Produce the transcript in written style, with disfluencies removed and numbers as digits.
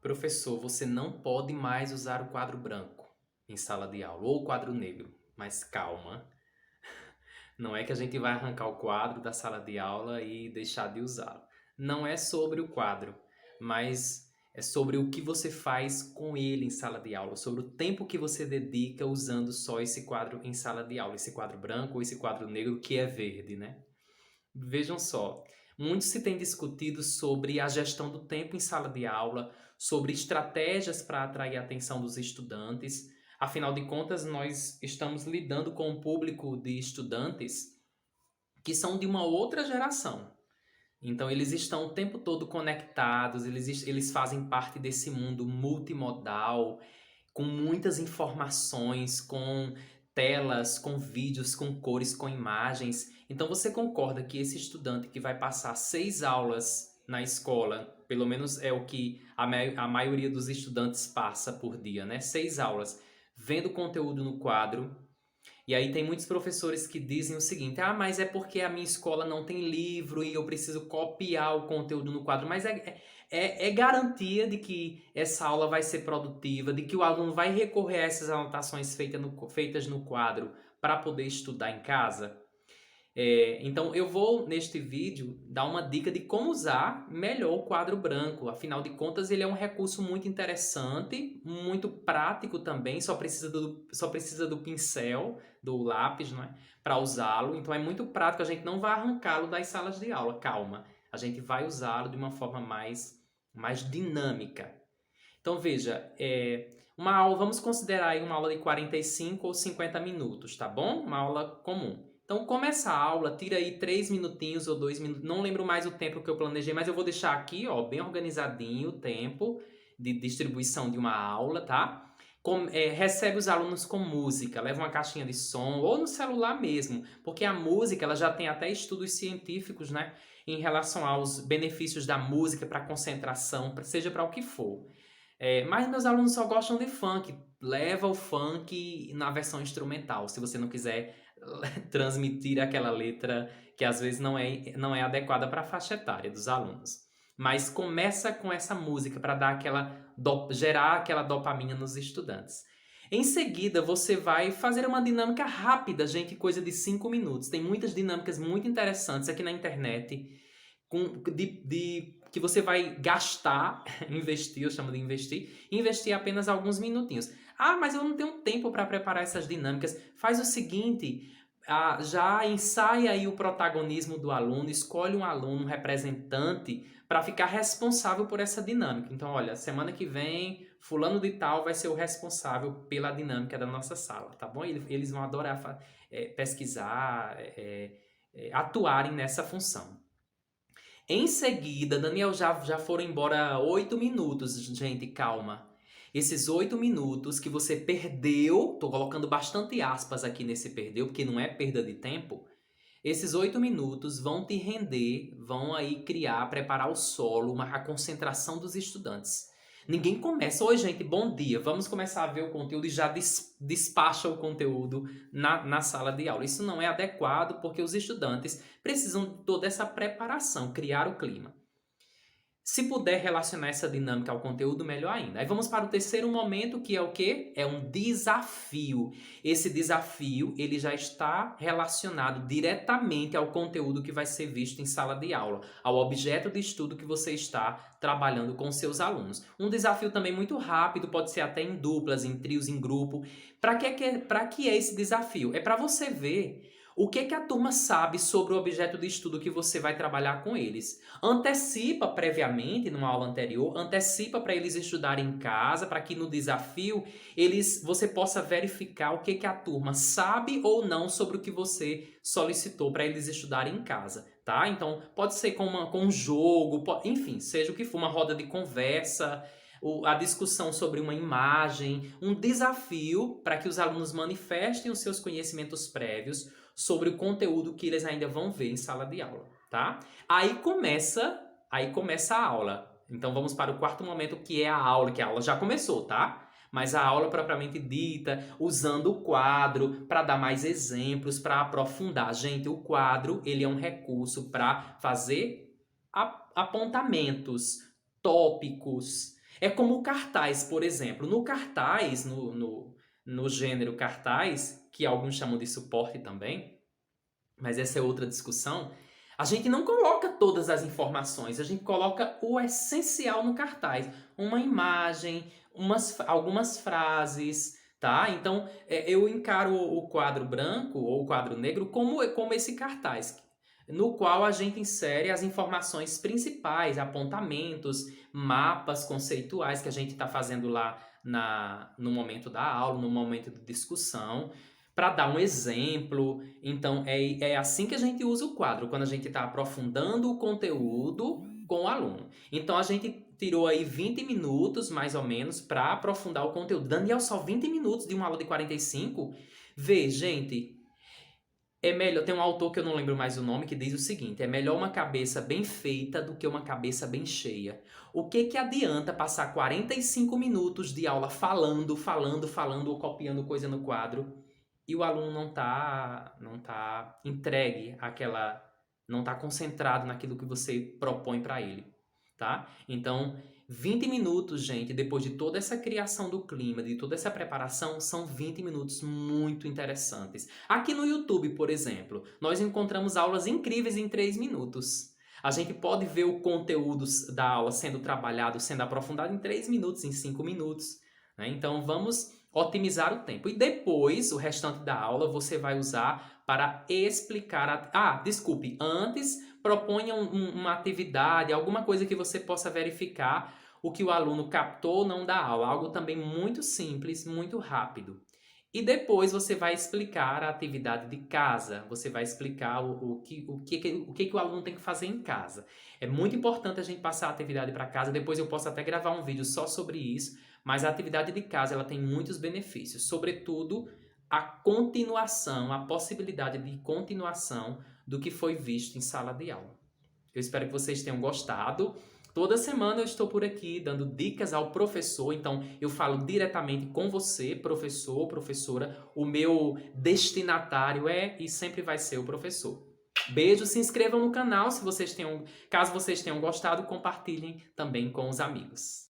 Professor, você não pode mais usar o quadro branco em sala de aula, ou o quadro negro. Mas calma, não é que a gente vai arrancar o quadro da sala de aula e deixar de usá-lo. Não é sobre o quadro, mas é sobre o que você faz com ele em sala de aula, sobre o tempo que você dedica usando só esse quadro em sala de aula, esse quadro branco ou esse quadro negro que é verde, né? Vejam só, muito se tem discutido sobre a gestão do tempo em sala de aula, sobre estratégias para atrair a atenção dos estudantes. Afinal de contas, nós estamos lidando com um público de estudantes que são de uma outra geração. Então, eles estão o tempo todo conectados, eles fazem parte desse mundo multimodal, com muitas informações, com telas, com vídeos, com cores, com imagens. Então você concorda que esse estudante que vai passar 6 aulas na escola, pelo menos é o que a maioria dos estudantes passa por dia, né? 6 aulas, vendo conteúdo no quadro, e aí tem muitos professores que dizem o seguinte: ah, mas é porque a minha escola não tem livro e eu preciso copiar o conteúdo no quadro. Mas é garantia de que essa aula vai ser produtiva, de que o aluno vai recorrer a essas anotações feitas no quadro para poder estudar em casa? Então eu vou neste vídeo dar uma dica de como usar melhor o quadro branco. Afinal de contas, ele é um recurso muito interessante, muito prático também, só precisa do pincel, do lápis, não é? Para usá-lo. Então é muito prático, a gente não vai arrancá-lo das salas de aula, calma. A gente vai usá-lo de uma forma mais dinâmica. Então veja, uma aula, vamos considerar aí uma aula de 45 ou 50 minutos, tá bom? Uma aula comum. Então começa a aula, tira aí 3 minutinhos ou 2 minutos, não lembro mais o tempo que eu planejei, mas eu vou deixar aqui, ó, bem organizadinho o tempo de distribuição de uma aula, tá? Recebe os alunos com música, leva uma caixinha de som ou no celular mesmo, porque a música ela já tem até estudos científicos, né, em relação aos benefícios da música para concentração, seja para o que for. Mas meus alunos só gostam de funk. Leva o funk na versão instrumental, se você não quiser transmitir aquela letra que às vezes não é adequada para a faixa etária dos alunos. Mas começa com essa música para dar gerar aquela dopamina nos estudantes. Em seguida, você vai fazer uma dinâmica rápida, gente, coisa de 5 minutos. Tem muitas dinâmicas muito interessantes aqui na internet que você vai gastar, investir, eu chamo de investir apenas alguns minutinhos. Ah, mas eu não tenho tempo para preparar essas dinâmicas. Faz o seguinte, já ensaia aí o protagonismo do aluno, escolhe um aluno, um representante, para ficar responsável por essa dinâmica. Então, olha, semana que vem, fulano de tal vai ser o responsável pela dinâmica da nossa sala, tá bom? Eles vão adorar pesquisar, atuarem nessa função. Em seguida, Daniel, já foram embora 8 minutos, gente, calma. Esses 8 minutos que você perdeu, tô colocando bastante aspas aqui nesse perdeu, porque não é perda de tempo. Esses 8 minutos vão te render, vão aí preparar o solo, a concentração dos estudantes. Ninguém começa, oi gente, bom dia, vamos começar a ver o conteúdo e já despacha o conteúdo na sala de aula. Isso não é adequado porque os estudantes precisam de toda essa preparação, criar o clima. Se puder relacionar essa dinâmica ao conteúdo, melhor ainda. Aí vamos para o terceiro momento, que é o quê? É um desafio. Esse desafio, ele já está relacionado diretamente ao conteúdo que vai ser visto em sala de aula, ao objeto de estudo que você está trabalhando com seus alunos. Um desafio também muito rápido, pode ser até em duplas, em trios, em grupo. Para que é esse desafio? É para você ver o que a turma sabe sobre o objeto de estudo que você vai trabalhar com eles. Antecipa previamente, numa aula anterior, antecipa para eles estudarem em casa, para que no desafio você possa verificar o que a turma sabe ou não sobre o que você solicitou para eles estudarem em casa, tá? Então, pode ser com um jogo, enfim, seja o que for, uma roda de conversa, a discussão sobre uma imagem, um desafio para que os alunos manifestem os seus conhecimentos prévios sobre o conteúdo que eles ainda vão ver em sala de aula, tá? Aí começa a aula. Então vamos para o quarto momento, que é a aula, que a aula já começou, tá? Mas a aula propriamente dita, usando o quadro para dar mais exemplos, para aprofundar. Gente, o quadro, ele é um recurso para fazer apontamentos, tópicos. É como o cartaz, por exemplo. No cartaz, no gênero cartaz, que alguns chamam de suporte também, mas essa é outra discussão, a gente não coloca todas as informações, a gente coloca o essencial no cartaz. Uma imagem, algumas frases, tá? Então, eu encaro o quadro branco ou o quadro negro como esse cartaz, no qual a gente insere as informações principais, apontamentos, mapas conceituais que a gente está fazendo lá no momento da aula, no momento de discussão, para dar um exemplo. Então, é assim que a gente usa o quadro, quando a gente está aprofundando o conteúdo com o aluno. Então, a gente tirou aí 20 minutos, mais ou menos, para aprofundar o conteúdo. Daniel, só 20 minutos de uma aula de 45? Vê, gente, é melhor. Tem um autor que eu não lembro mais o nome que diz o seguinte: é melhor uma cabeça bem feita do que uma cabeça bem cheia. O que adianta passar 45 minutos de aula falando ou copiando coisa no quadro e o aluno não tá entregue àquela, não tá concentrado naquilo que você propõe para ele, tá? Então, 20 minutos, gente, depois de toda essa criação do clima, de toda essa preparação, são 20 minutos muito interessantes. Aqui no YouTube, por exemplo, nós encontramos aulas incríveis em 3 minutos. A gente pode ver o conteúdo da aula sendo trabalhado, sendo aprofundado em 3 minutos, em 5 minutos, né? Então, vamos otimizar o tempo. E depois, o restante da aula, você vai usar para explicar... desculpe, antes proponha uma atividade, alguma coisa que você possa verificar o que o aluno captou ou não da aula. Algo também muito simples, muito rápido. E depois você vai explicar a atividade de casa. Você vai explicar o que o aluno tem que fazer em casa. É muito importante a gente passar a atividade para casa. Depois eu posso até gravar um vídeo só sobre isso. Mas a atividade de casa ela tem muitos benefícios. Sobretudo, a continuação, a possibilidade de continuação do que foi visto em sala de aula. Eu espero que vocês tenham gostado. Toda semana eu estou por aqui dando dicas ao professor, então eu falo diretamente com você, professor, professora. O meu destinatário é e sempre vai ser o professor. Beijo, se inscrevam no canal se caso vocês tenham gostado, compartilhem também com os amigos.